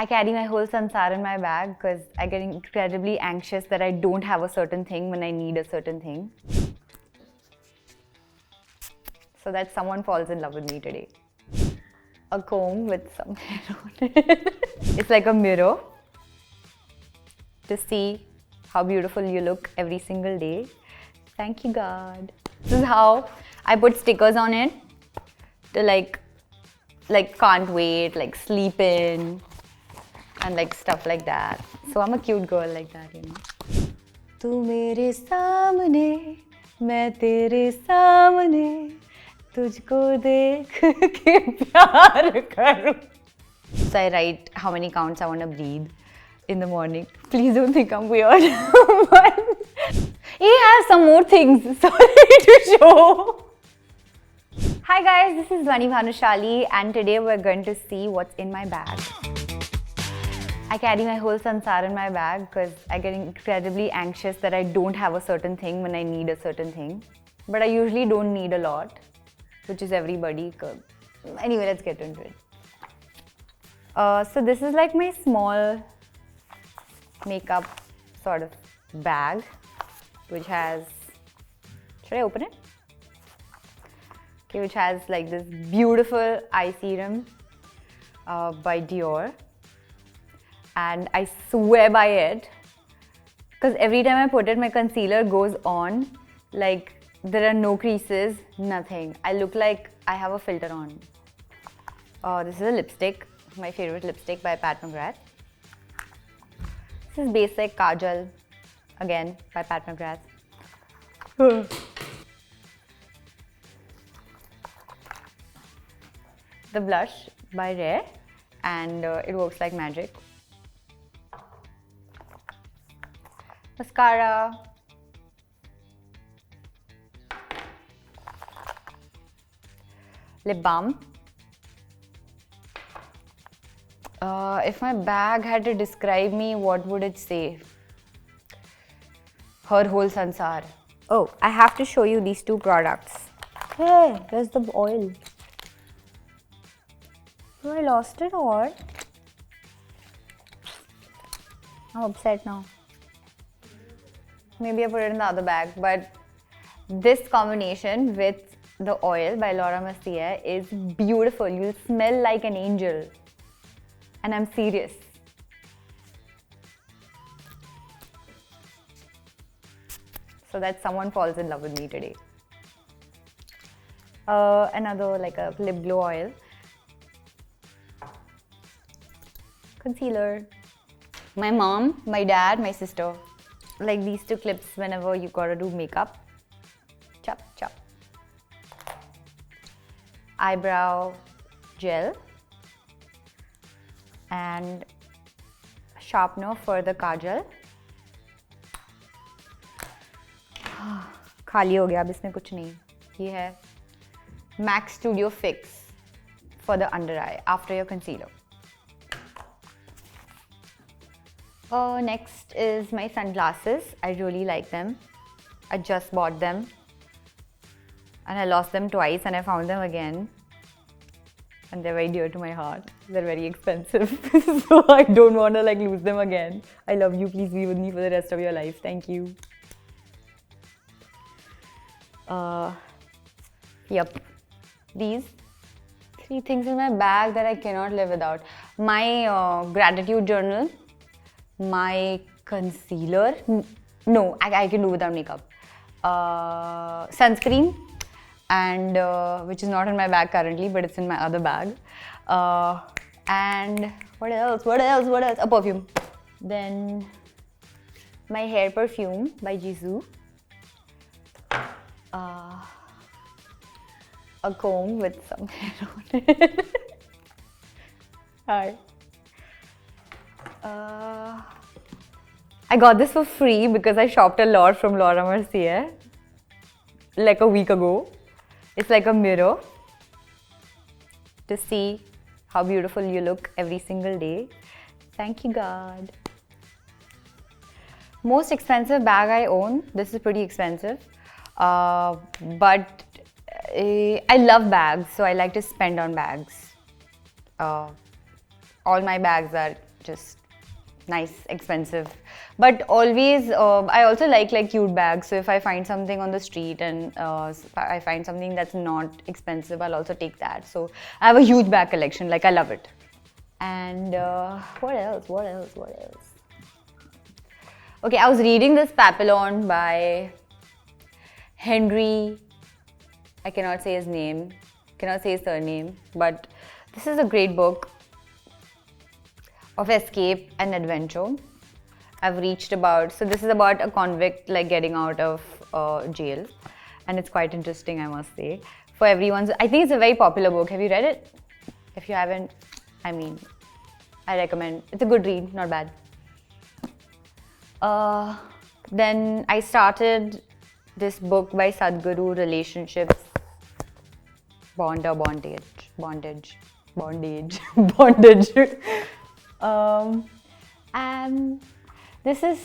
I carry my whole sansar in my bag because I get incredibly anxious that I don't have a certain thing when I need a certain thing. So that someone falls in love with me today. A comb with some hair on it. It's like a mirror to see how beautiful you look every single day. Thank you, God. This is how I put stickers on it to like can't wait, like sleep in, and like stuff like that. So I'm a cute girl like that, you know. तू मेरे सामने, मैं तेरे सामने, तुझको देख के प्यार करूं. So I write how many counts I want to breathe in the morning. Please don't think I'm weird. He has some more things, sorry to show. Hi guys, this is Dhvani Bhanushali and today we're going to see what's in my bag. I carry my whole sansar in my bag because I get incredibly anxious that I don't have a certain thing when I need a certain thing. But I usually don't need a lot, which is everybody. Anyway, let's get into it. So this is like my small makeup sort of bag, which has, should I open it? Okay, which has like this beautiful eye serum by Dior. And I swear by it, because every time I put it, my concealer goes on, like there are no creases, nothing. I look like I have a filter on. This is a lipstick, my favorite lipstick by Pat McGrath. This is basic kajal, again by Pat McGrath. The blush by Rare, and it works like magic. Mascara, lip balm. If my bag had to describe me, what would it say? Her whole sansar. Oh, I have to show you these two products. Hey, there's the oil. Oh, I lost it or? I'm upset now. Maybe I put it in the other bag, but this combination with the oil by Laura Mercier is beautiful. You'll smell like an angel. And I'm serious. So that someone falls in love with me today. Another like a lip glow oil. Concealer. My mom, my dad, my sister. Like these two clips whenever you gotta do makeup. Chop, chop. Eyebrow gel. And sharpener for the kajal. खाली हो गया अब इसमें कुछ नहीं. ये है Max Studio Fix for the under eye after your concealer. Next is my sunglasses. I really like them. I just bought them and I lost them twice and I found them again. And they're very dear to my heart. They're very expensive. So I don't want to like lose them again. I love you. Please be with me for the rest of your life. Thank you. Yep. These 3 things in my bag that I cannot live without. My gratitude journal. My concealer. No, I can do without makeup. Sunscreen. And which is not in my bag currently, but it's in my other bag. And what else? A perfume. Then my hair perfume by Jisoo. A comb with some hair on it. Hi. I got this for free because I shopped a lot from Laura Mercier like a week ago. It's like a mirror to see how beautiful you look every single day. Thank you, God. Most expensive bag I own. This is pretty expensive. But I love bags, so I like to spend on bags. All my bags are just nice, expensive. But always, I also like cute bags. So if I find something on the street and I find something that's not expensive, I'll also take that. So I have a huge bag collection. Like, I love it. And what else? What else? What else? Okay, I was reading this Papillon by Henry. I cannot say his name, cannot say his surname, but this is a great book of escape and adventure. I've reached about, so this is about a convict like getting out of jail, and it's quite interesting, I must say. For everyone's, I think it's a very popular book. Have you read it? If you haven't, I mean, I recommend. It's a good read, not bad. Then I started this book by Sadhguru, Relationships, Bond or Bondage. And this is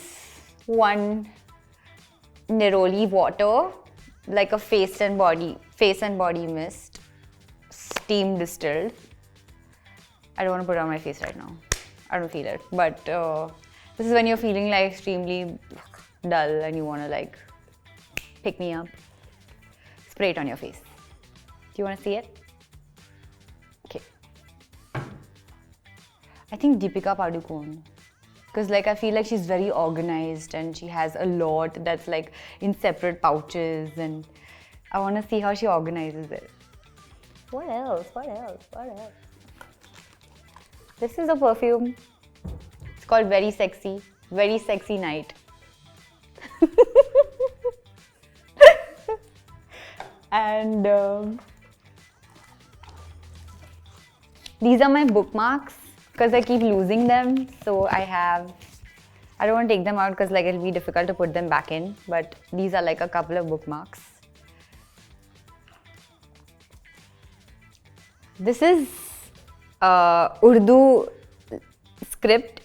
one neroli water, like a face and body mist, steam distilled. I don't want to put it on my face right now. I don't feel it. But this is when you're feeling like extremely dull and you want to like pick me up. Spray it on your face. Do you want to see it? Okay. I think Deepika Padukone. Because like I feel like she's very organized and she has a lot that's like in separate pouches, and I want to see how she organizes it. What else? What else? What else? This is a perfume. It's called Very Sexy Night. And these are my bookmarks because I keep losing them. So I don't want to take them out because like it'll be difficult to put them back in. But these are like a couple of bookmarks. This is Urdu script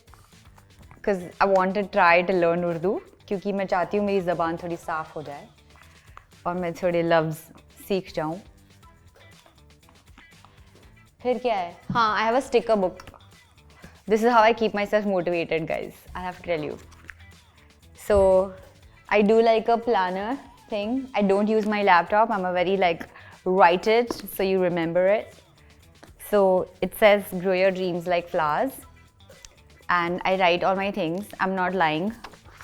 because I want to try to learn Urdu क्योंकि मैं चाहती हूँ मेरी ज़बान थोड़ी साफ हो जाए और मैं थोड़े लफ्ज़ सीख जाऊँ. फिर क्या है? हाँ, I have a sticker book. This is how I keep myself motivated, guys. I have to tell you. So I do like a planner thing. I don't use my laptop. I'm a very like write it so you remember it. So it says grow your dreams like flowers, and I write all my things. I'm not lying.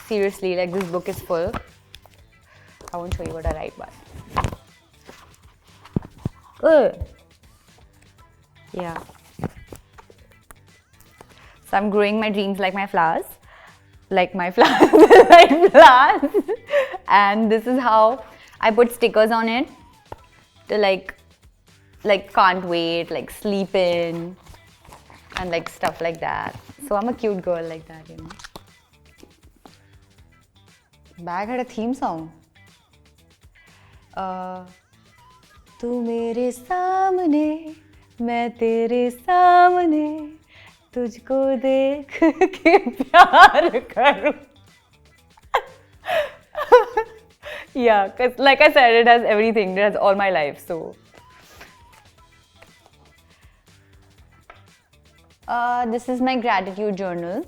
Seriously, like this book is full. I won't show you what I write, but yeah. So I'm growing my dreams like my flowers, like flowers. And this is how I put stickers on it to like can't wait, like sleep in, and like stuff like that. So I'm a cute girl like that, you know. Bag had a theme song. तू मेरे सामने, मैं तेरे सामने, तुझको देख के प्यार करूं. Yeah, because like I said, it has everything. It has all my life, so. This is my gratitude journal.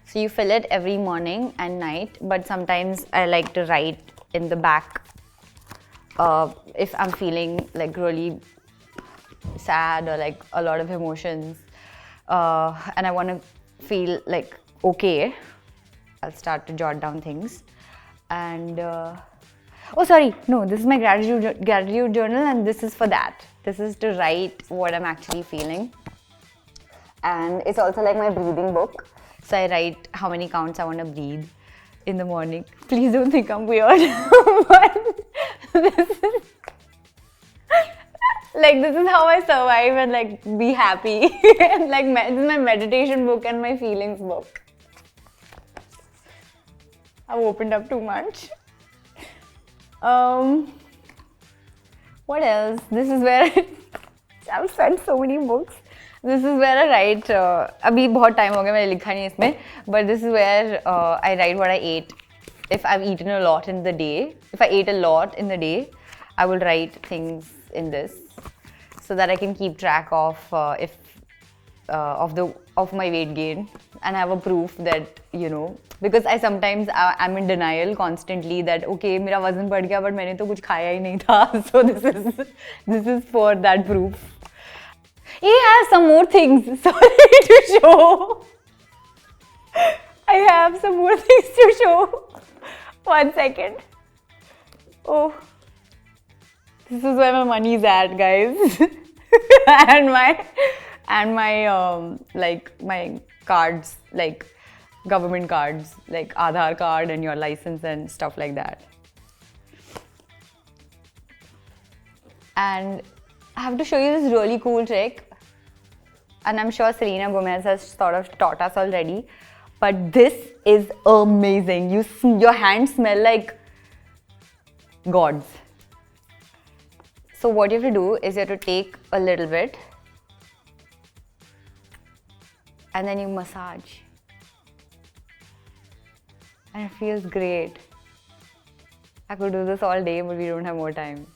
So you fill it every morning and night, but sometimes I like to write in the back if I'm feeling like really sad or like a lot of emotions and I want to feel like okay, I'll start to jot down things. And oh sorry, no, this is my gratitude journal, and this is for that. This is to write what I'm actually feeling. And it's also like my breathing book. So I write how many counts I want to breathe in the morning. Please don't think I'm weird. But this is how I survive and like be happy. And like this is my meditation book and my feelings book. I've opened up too much. What else? This is where I've sent so many books. This is where I write. अभी बहुत time हो गया मैंने लिखा नहीं इसमें. But this is where I write what I ate. If I've eaten a lot in the day, if I ate a lot in the day, I will write things in this so that I can keep track of if of my weight gain, and I have a proof that, you know, because I sometimes I'm in denial constantly that okay मेरा वजन बढ़ गया but मैंने तो कुछ खाया ही नहीं था. So this is for that proof. He has some more things, sorry, to show. I have some more things to show. 1 second. Oh, this is where my money is at, guys. and my like my cards, like government cards, like Aadhaar card and your license and stuff like that. And I have to show you this really cool trick. And I'm sure Selena Gomez has sort of taught us already. But this is amazing. Your hands smell like gods. So what you have to do is you have to take a little bit and then you massage. And it feels great. I could do this all day, but we don't have more time.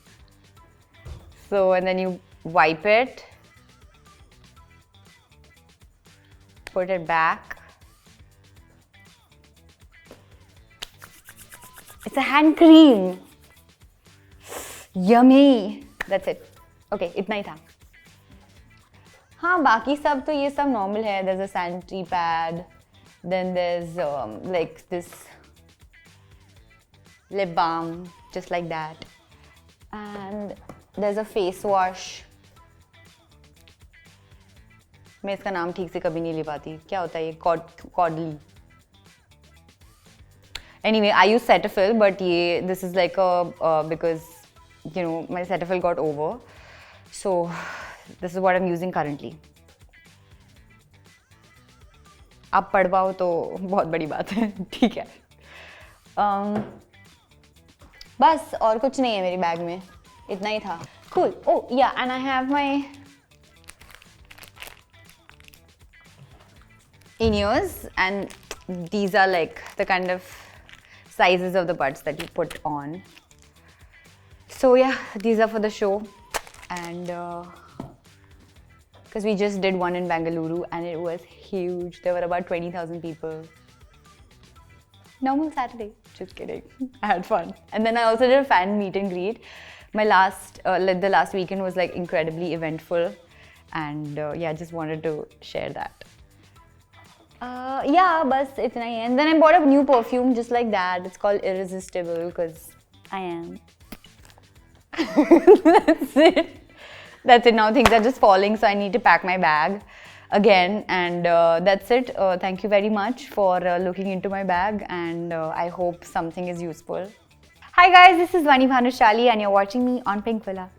So, and then you wipe it, put it back. It's a hand cream. Yummy. That's it. Okay, इतना ही था. हाँ, बाकी सब तो ये सब normal है. There's a sanitary pad. Then there's like this lip balm, just like that. And there's a face wash. मैं इसका नाम ठीक से कभी नहीं ले पाती. क्या होता है ये? Cordly. Anyway, I use Cetaphil, but this is like a because you know my Cetaphil got over, so this is what I'm using currently. आप पढ़ पाओ तो बहुत बड़ी बात है, ठीक है. बस और कुछ नहीं है मेरी बैग में, इतना ही था. Cool. Oh yeah, and I have my in-ears, and these are like the kind of sizes of the buds that you put on. So yeah, these are for the show, and because we just did one in Bengaluru and it was huge. There were about 20,000 people. Normal Saturday. Just kidding. I had fun. And then I also did a fan meet and greet. My the last weekend was like incredibly eventful, and yeah, just wanted to share that. Yeah, bas itna hi hai. And then I bought a new perfume just like that. It's called Irresistible because I am. That's it. That's it. Now things are just falling, so I need to pack my bag again. And that's it. Thank you very much for looking into my bag, and I hope something is useful. Hi guys, this is Dhvani Bhanushali and you're watching me on Pinkvilla.